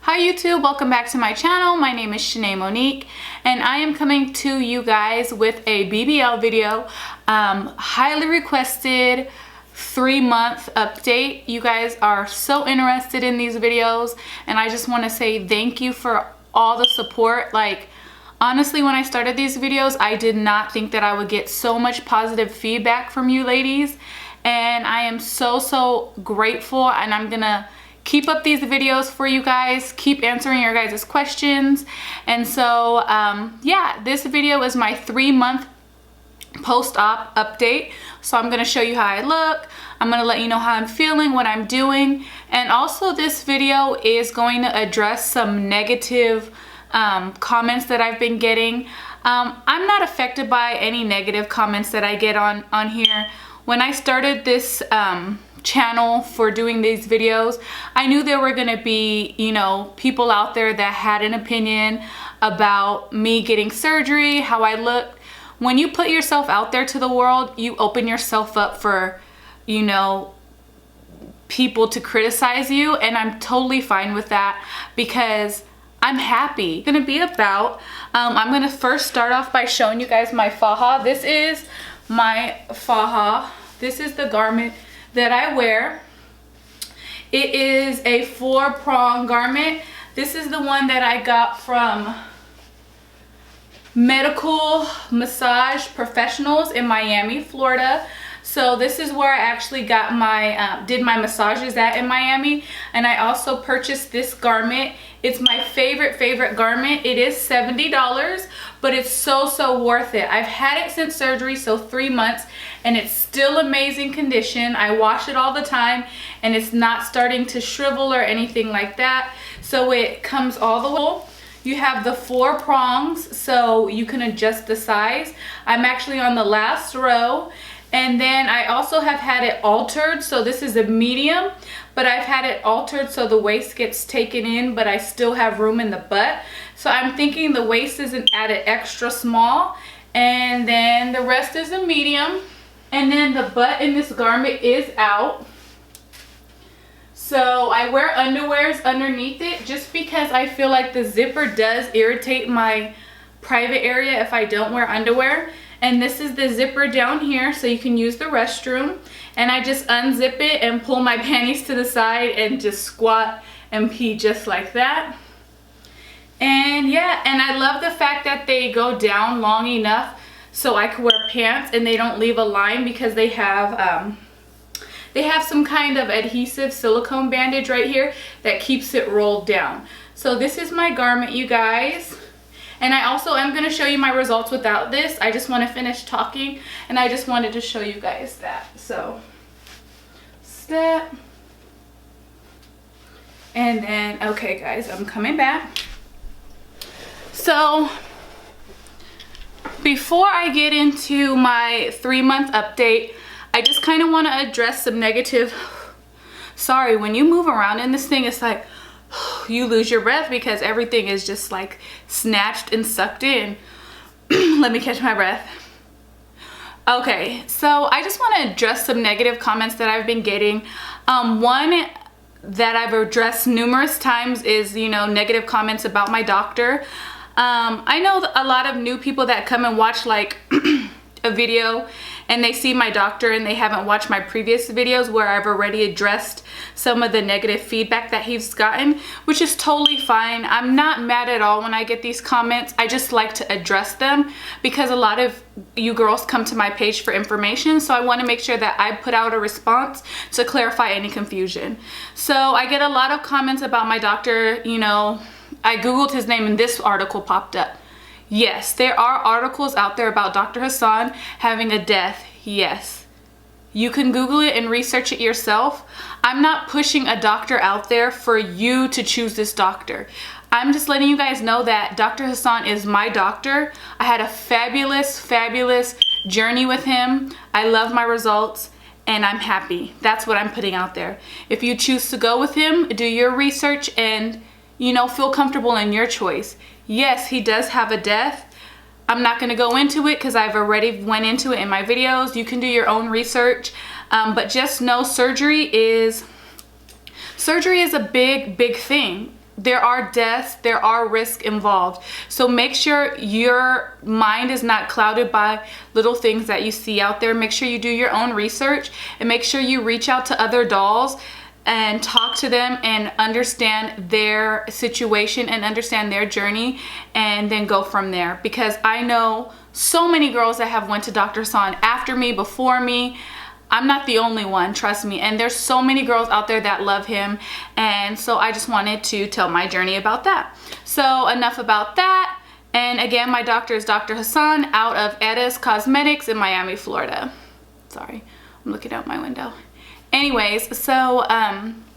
Hi YouTube, welcome back to my channel. My name is Shanae Monique and I am coming to you guys with a BBL video. Highly requested 3-month update. You guys are so interested in these videos and I just want to say thank you for all the support. Like, honestly, when I started these videos, I did not think that I would get so much positive feedback from you ladies, and I am so grateful, and I'm gonna keep up these videos for you guys, keep answering your guys' questions. And so yeah, this video is my 3-month post-op update. So I'm gonna show you how I look, I'm gonna let you know how I'm feeling, what I'm doing, and also this video is going to address some negative comments that I've been getting. I'm not affected by any negative comments that I get on here. When I started this channel for doing these videos, I knew there were gonna be, you know, people out there that had an opinion about me getting surgery, how I looked. When you put yourself out there to the world, you open yourself up for, you know, people to criticize you, and I'm totally fine with that because I'm happy. It's gonna be about, I'm gonna first start off by showing you guys my faja. This is my faja. This is the garment that I wear. It is a 4-prong garment. This is the one that I got from Medical Massage Professionals in Miami, Florida. So this is where I actually got my did my massages at in Miami, and I also purchased this garment. It's my favorite garment. It is $70, but it's so worth it. I've had it since surgery, so 3 months, and it's still amazing condition. I wash it all the time and it's not starting to shrivel or anything like that. So it comes all the way. You have the 4 prongs, so you can adjust the size. I'm actually on the last row. And then I also have had it altered, so this is a medium, but I've had it altered so the waist gets taken in, but I still have room in the butt. So I'm thinking the waist isn't added extra small, and then the rest is a medium. And then the butt in this garment is out. So I wear underwears underneath it just because I feel like the zipper does irritate my private area if I don't wear underwear. And this is the zipper down here so you can use the restroom. And I just unzip it and pull my panties to the side and just squat and pee just like that. And yeah, and I love the fact that they go down long enough so I can wear pants and they don't leave a line, because they have some kind of adhesive silicone bandage right here that keeps it rolled down. So this is my garment, you guys. And I also am going to show you my results without this. I just want to finish talking and I just wanted to show you guys that. So step, and then okay guys, I'm coming back. So before I get into my 3-month update, I just kind of want to address some negative. Sorry, when you move around in this thing, it's like you lose your breath because everything is just like snatched and sucked in. Let me catch my breath. Okay, so I just want to address some negative comments that I've been getting. One that I've addressed numerous times is, you know, negative comments about my doctor. I know a lot of new people that come and watch like a video and they see my doctor and they haven't watched my previous videos where I've already addressed some of the negative feedback that he's gotten, which is totally fine. I'm not mad at all when I get these comments. I just like to address them because a lot of you girls come to my page for information, so I want to make sure that I put out a response to clarify any confusion. So I get a lot of comments about my doctor. You know, I googled his name and this article popped up. Yes, there are articles out there about Dr. Hassan having a death. Yes, you can Google it and research it yourself. I'm not pushing a doctor out there for you to choose this doctor. I'm just letting you guys know that Dr. Hassan is my doctor. I had a fabulous journey with him. I love my results and I'm happy. That's what I'm putting out there. If you choose to go with him, do your research and, you know, feel comfortable in your choice. Yes, he does have a death. I'm not going to go into it because I've already went into it in my videos. You can do your own research, but just know surgery is a big thing. there are deaths, there are risks involved. So make sure your mind is not clouded by little things that you see out there. Make sure you do your own research, and make sure you reach out to other dolls and talk to them and understand their situation and understand their journey, and then go from there. Because I know so many girls that have went to Dr. Hassan after me, before me. I'm not the only one, trust me. And there's so many girls out there that love him. And so I just wanted to tell my journey about that. So enough about that. And again, my doctor is Dr. Hassan out of Edda's Cosmetics in Miami, Florida. Sorry, I'm looking out my window. Anyways, so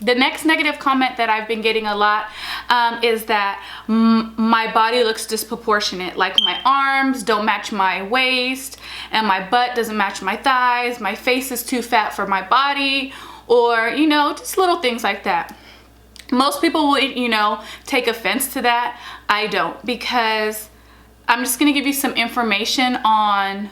the next negative comment that I've been getting a lot is that my body looks disproportionate. Like my arms don't match my waist, and my butt doesn't match my thighs. My face is too fat for my body, or, you know, just little things like that. Most people will, you know, take offense to that. I don't, because I'm just going to give you some information on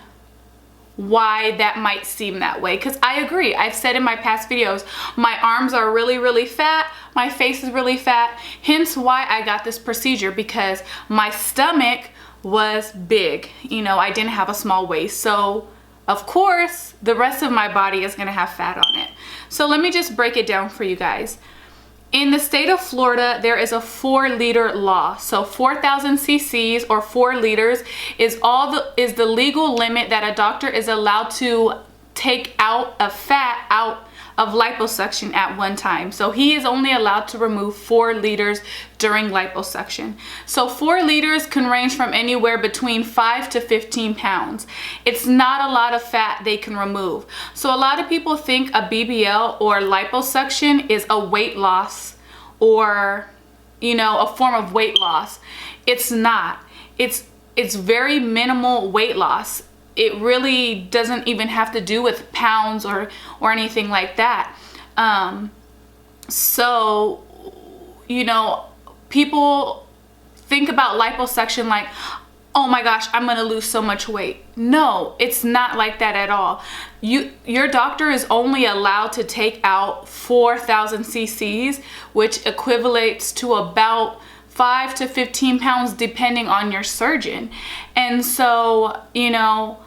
why that might seem that way, because I agree. I've said in my past videos, my arms are really fat, my face is really fat, hence why I got this procedure, because my stomach was big. You know, I didn't have a small waist, so of course the rest of my body is going to have fat on it. So let me just break it down for you guys. In the state of Florida, there is a 4-liter law. So 4,000 cc's or 4 liters is the legal limit that a doctor is allowed to take out a fat out of liposuction at one time. So he is only allowed to remove 4 liters during liposuction. So 4 liters can range from anywhere between 5 to 15 pounds. It's not a lot of fat they can remove. So a lot of people think a BBL or liposuction is a weight loss, or, you know, a form of weight loss. It's not. It's very minimal weight loss. It really doesn't even have to do with pounds or anything like that. So, you know, people think about liposuction like, oh my gosh, I'm gonna lose so much weight. No, it's not like that at all. Your doctor is only allowed to take out 4,000 cc's, which equivalates to about 5 to 15 pounds depending on your surgeon. And so, you know,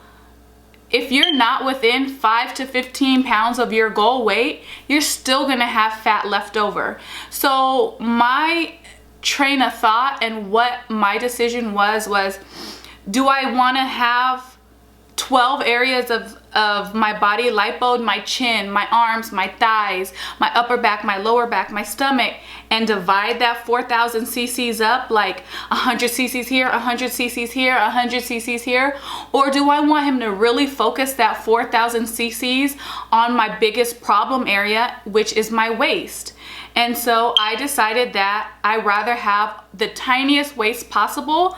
if you're not within 5 to 15 pounds of your goal weight, you're still gonna have fat left over. So my train of thought and what my decision was, do I wanna have 12 areas of my body lipoed, my chin, my arms, my thighs, my upper back, my lower back, my stomach, and divide that 4,000 cc's up, like 100 cc's here, 100 cc's here, 100 cc's here? Or do I want him to really focus that 4,000 cc's on my biggest problem area, which is my waist? And so I decided that I'd rather have the tiniest waist possible.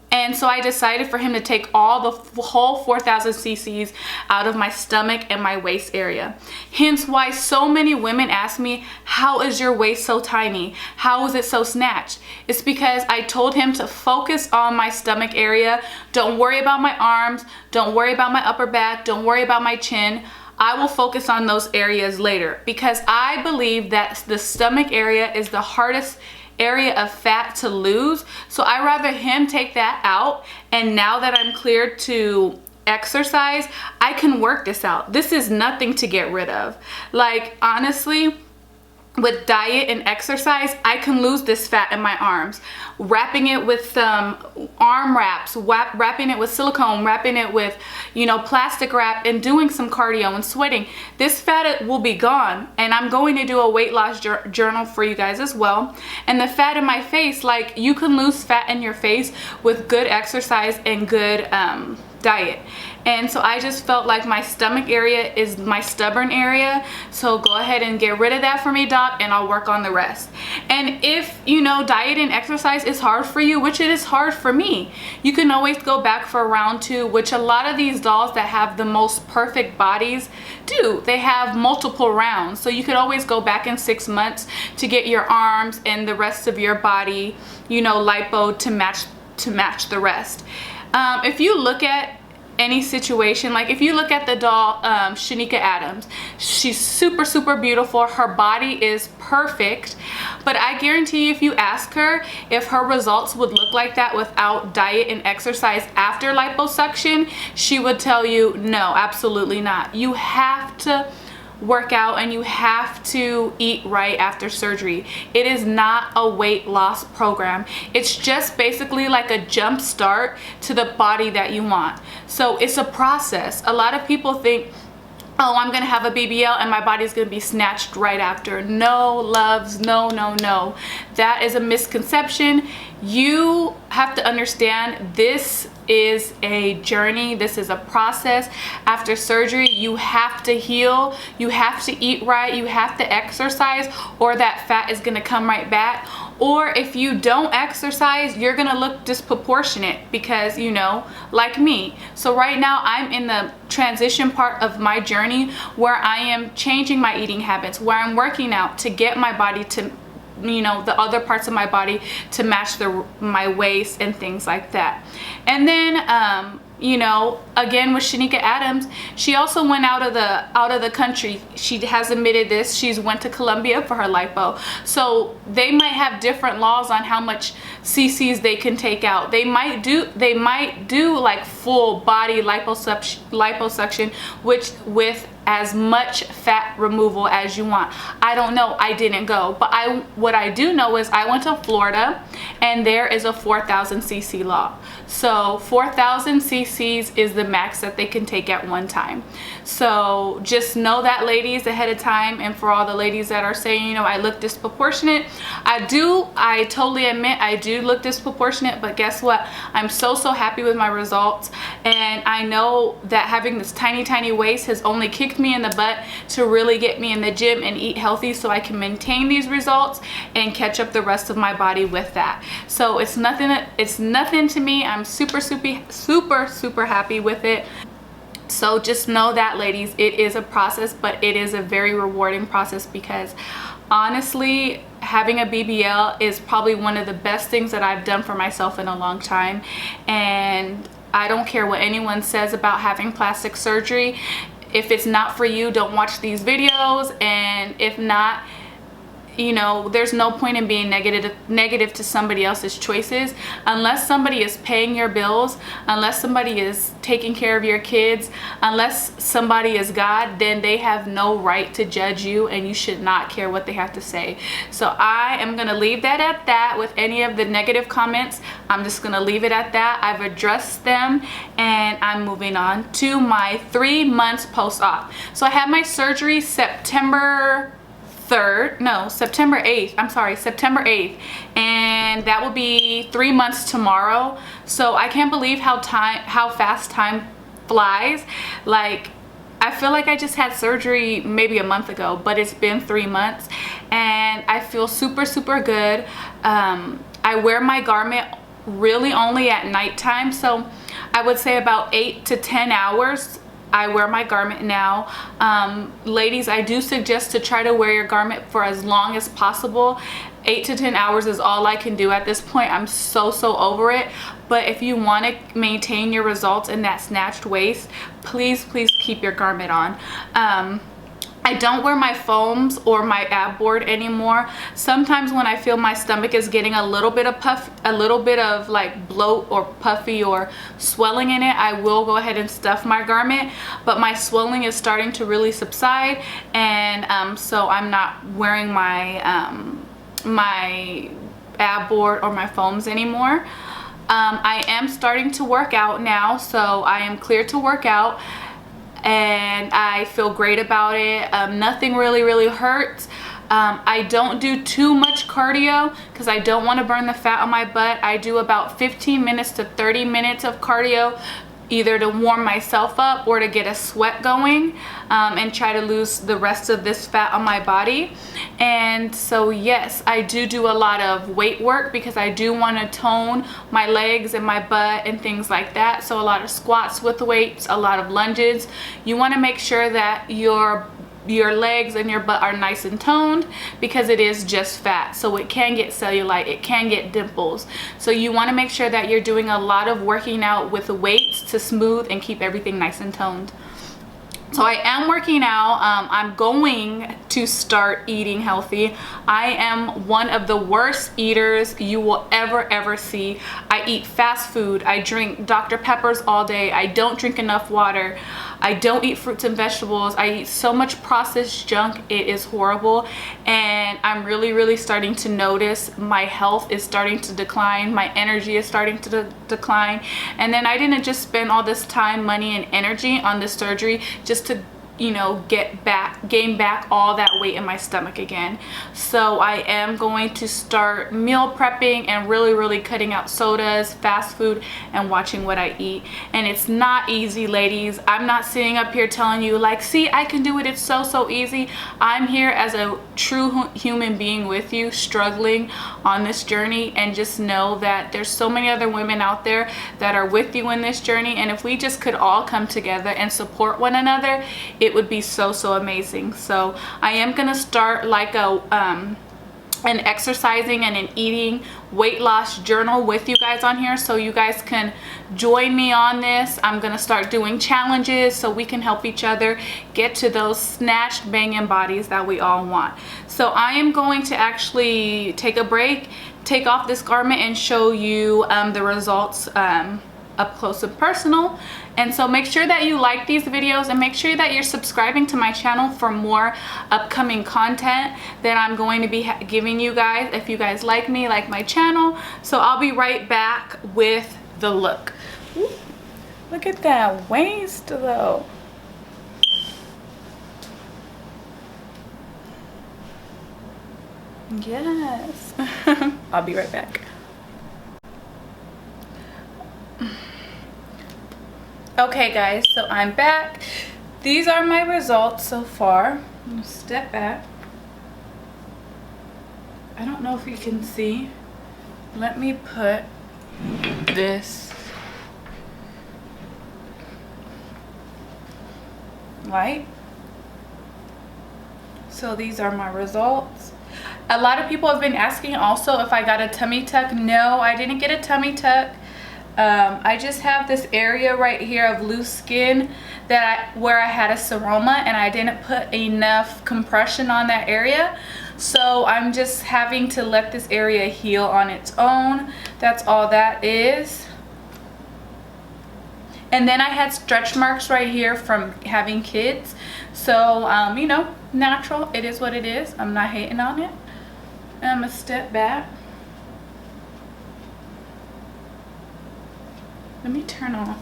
And so I decided for him to take all the whole 4,000 cc's out of my stomach and my waist area. Hence why so many women ask me, how is your waist so tiny? How is it so snatched? It's because I told him to focus on my stomach area. Don't worry about my arms. Don't worry about my upper back. Don't worry about my chin. I will focus on those areas later, because I believe that the stomach area is the hardest area of fat to lose. So I rather him take that out, and now that I'm cleared to exercise, I can work this out. This is nothing to get rid of. Like, honestly, with diet and exercise, I can lose this fat in my arms. Wrapping it with some arm wraps, wrapping it with silicone, wrapping it with, you know, plastic wrap, and doing some cardio and sweating. This fat will be gone. And I'm going to do a weight loss journal for you guys as well. And the fat in my face, like, you can lose fat in your face with good exercise and good diet. And so I just felt like my stomach area is my stubborn area. So go ahead and get rid of that for me, doc, and I'll work on the rest. And if, you know, diet and exercise is hard for you, which it is hard for me, you can always go back for round 2, which a lot of these dolls that have the most perfect bodies do. They have multiple rounds. So you could always go back in 6 months to get your arms and the rest of your body, you know, lipo to match the rest. If you look at any situation. Like if you look at the doll, Shanika Adams, she's super beautiful. Her body is perfect, but I guarantee you, if you ask her if her results would look like that without diet and exercise after liposuction, she would tell you no, absolutely not. You have to work out and you have to eat right after surgery. It is not a weight loss program. It's just basically like a jump start to the body that you want. So it's a process. A lot of people think, oh, I'm gonna have a BBL and my body's gonna be snatched right after. No, loves, no. That is a misconception. You have to understand this is a journey. This is a process. After surgery, you have to heal. You have to eat right. You have to exercise, or that fat is gonna come right back. Or if you don't exercise, you're gonna look disproportionate because, you know, like me. So right now I'm in the transition part of my journey where I am changing my eating habits, where I'm working out to get my body to, you know, the other parts of my body to match my waist and things like that. And then you know, again with Shanika Adams, she also went out of the country. She has admitted this. She's went to Colombia for her lipo. So they might have different laws on how much cc's they can take out. They might do like full body liposuction, which with as much fat removal as you want. I don't know, I didn't go, but what I do know is I went to Florida and there is a 4,000 cc law. So 4,000 cc's is the max that they can take at one time. So just know that, ladies, ahead of time. And for all the ladies that are saying, you know, I look disproportionate, I totally admit I do look disproportionate, but guess what? I'm so happy with my results, and I know that having this tiny waist has only kicked me in the butt to really get me in the gym and eat healthy so I can maintain these results and catch up the rest of my body with that. So it's nothing to me. I'm super happy with it. So just know that, ladies, it is a process, but it is a very rewarding process, because honestly, having a BBL is probably one of the best things that I've done for myself in a long time. And I don't care what anyone says about having plastic surgery. If it's not for you, don't watch these videos. And if not, you know, there's no point in being negative to somebody else's choices. Unless somebody is paying your bills, unless somebody is taking care of your kids, unless somebody is God, then they have no right to judge you, and you should not care what they have to say. So I am gonna leave that at that. With any of the negative comments, I'm just gonna leave it at that. I've addressed them, and I'm moving on to my 3 months post-op. So I had my surgery September 8th. I'm sorry, September 8th, and that will be 3 months tomorrow. So I can't believe how fast time flies. Like, I feel like I just had surgery maybe a month ago, but it's been 3 months, and I feel super good. I wear my garment really only at nighttime, so I would say about 8 to 10 hours I wear my garment now. Ladies, I do suggest to try to wear your garment for as long as possible. 8 to 10 hours is all I can do at this point. I'm so over it. But if you want to maintain your results in that snatched waist, please keep your garment on. I don't wear my foams or my ab board anymore. Sometimes when I feel my stomach is getting a little bit of like bloat or puffy or swelling in it, I will go ahead and stuff my garment. But my swelling is starting to really subside, and so I'm not wearing my my ab board or my foams anymore. I am starting to work out now, so I am clear to work out, and I feel great about it. Nothing really hurts. I don't do too much cardio because I don't want to burn the fat on my butt. I do about 15 minutes to 30 minutes of cardio, either to warm myself up or to get a sweat going, and try to lose the rest of this fat on my body. And so yes, I do a lot of weight work because I do want to tone my legs and my butt and things like that. So a lot of squats with weights, a lot of lunges. You want to make sure that your your legs and your butt are nice and toned, because it is just fat, so it can get cellulite, it can get dimples. So you want to make sure that you're doing a lot of working out with weights to smooth and keep everything nice and toned. So I am working out. I'm going to start eating healthy. I am one of the worst eaters you will ever see. I eat fast food. I drink Dr. Peppers all day. I don't drink enough water. I don't eat fruits and vegetables. I eat so much processed junk. It is horrible. And I'm really starting to notice my health is starting to decline. My energy is starting to decline. And then I didn't just spend all this time, money, and energy on this surgery just to, you know, gain back all that weight in my stomach again. So I am going to start meal prepping and really cutting out sodas, fast food, and watching what I eat. And it's not easy, ladies. I'm not sitting up here telling you like, see, I can do it, it's so easy. I'm here as a true human being with you, struggling on this journey, and just know that there's so many other women out there that are with you in this journey, and if we just could all come together and support one another, it would be so amazing. So I am gonna start like an exercising and an eating weight loss journal with you guys on here, so you guys can join me on this. I'm gonna start doing challenges so we can help each other get to those snatched banging bodies that we all want. So I am going to actually take a break, take off this garment, and show you the results up close and personal. And so make sure that you like these videos, and make sure that you're subscribing to my channel for more upcoming content that I'm going to be giving you guys, if you guys like me, like my channel. So I'll be right back with the look. Ooh, look at that waist though. Yes. I'll be right back. Okay guys, so I'm back. These are my results so far. I'm gonna step back. I don't know if you can see. Let me put this light. So these are my results. A lot of people have been asking also if I got a tummy tuck. No, I didn't get a tummy tuck. I just have this area right here of loose skin where I had a seroma, and I didn't put enough compression on that area. So I'm just having to let this area heal on its own. That's all that is. And then I had stretch marks right here from having kids. So, you know, natural. It is what it is. I'm not hating on it. I'm gonna step back. Let me turn off.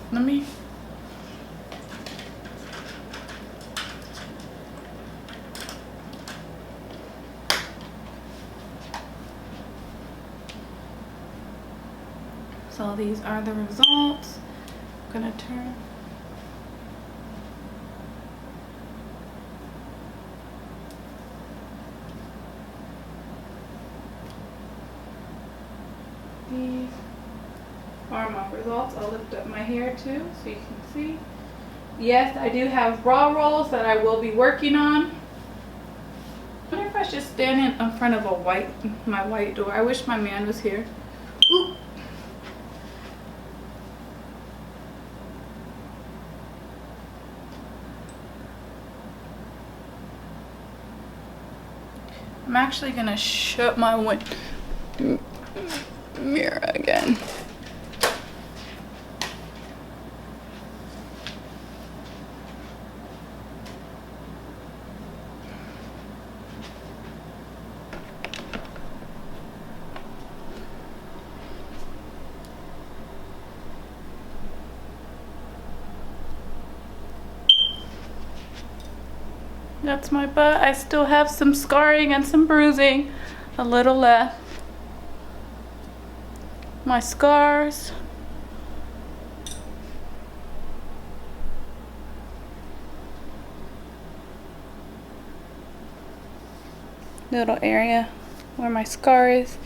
So these are the results. I'm gonna turn. These are my results. I'll lift up my hair too so you can see. Yes, I do have bra rolls that I will be working on. I wonder if I should stand in front of my white door. I wish my man was here. Ooh. I'm actually gonna shut my mirror again. That's my butt. I still have some scarring and some bruising, a little left. My scars. Little area where my scar is.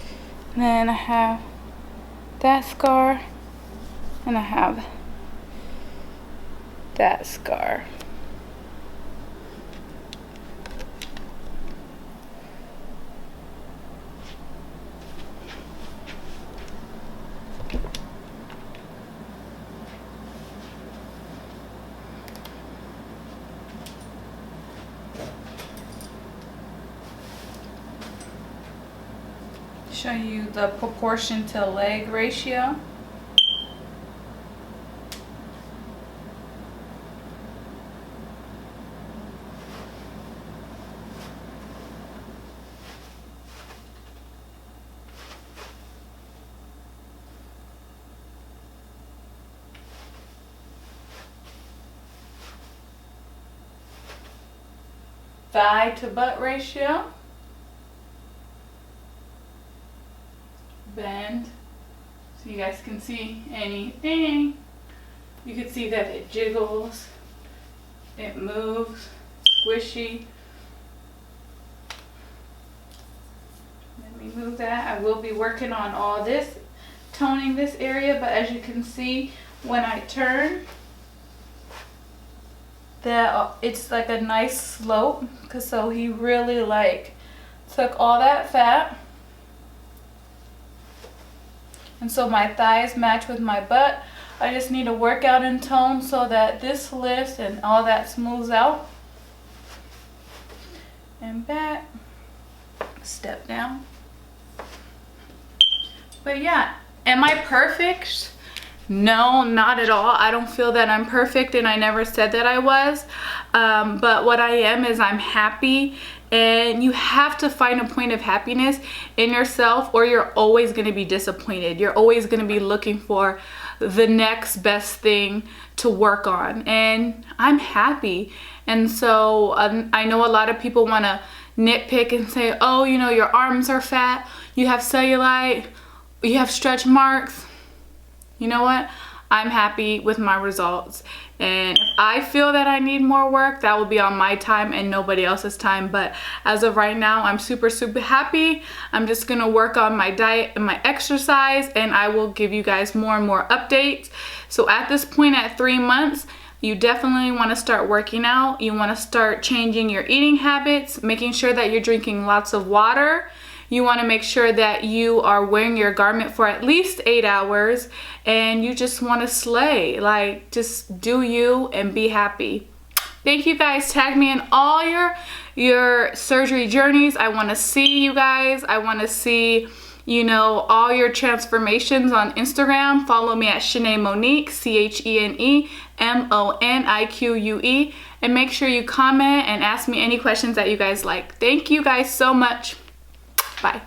And then I have that scar, and I have that scar. show you the proportion to leg ratio. Thigh to butt ratio. Bend so you guys can see anything. You can see that it jiggles, it moves, squishy. Let me move that. I will be working on all this, toning this area, but as you can see when I turn, that it's like a nice slope, because so he really like took all that fat, and so my thighs match with my butt. I just need to work out and tone so that this lifts and all that smooths out. And back, step down. But yeah, am I perfect? No, not at all. I don't feel that I'm perfect, and I never said that I was. But what I am is I'm happy, and you have to find a point of happiness in yourself, or you're always going to be disappointed. You're always going to be looking for the next best thing to work on, and I'm happy. And so I know a lot of people want to nitpick and say, oh, you know, your arms are fat, you have cellulite, you have stretch marks. You know what? I'm happy with my results, and if I feel that I need more work, that will be on my time and nobody else's time. But as of right now, I'm super happy. I'm just gonna work on my diet and my exercise, and I will give you guys more and more updates. So at this point, at 3 months, you definitely want to start working out. You want to start changing your eating habits, making sure that you're drinking lots of water. You want to make sure that you are wearing your garment for at least 8 hours, and you just want to slay. Like, just do you and be happy. Thank you guys. Tag me in all your surgery journeys. I want to see you guys. I want to see, you know, all your transformations on Instagram. Follow me at Shanae Monique, CheneMonique, and make sure you comment and ask me any questions that you guys like. Thank you guys so much. Bye.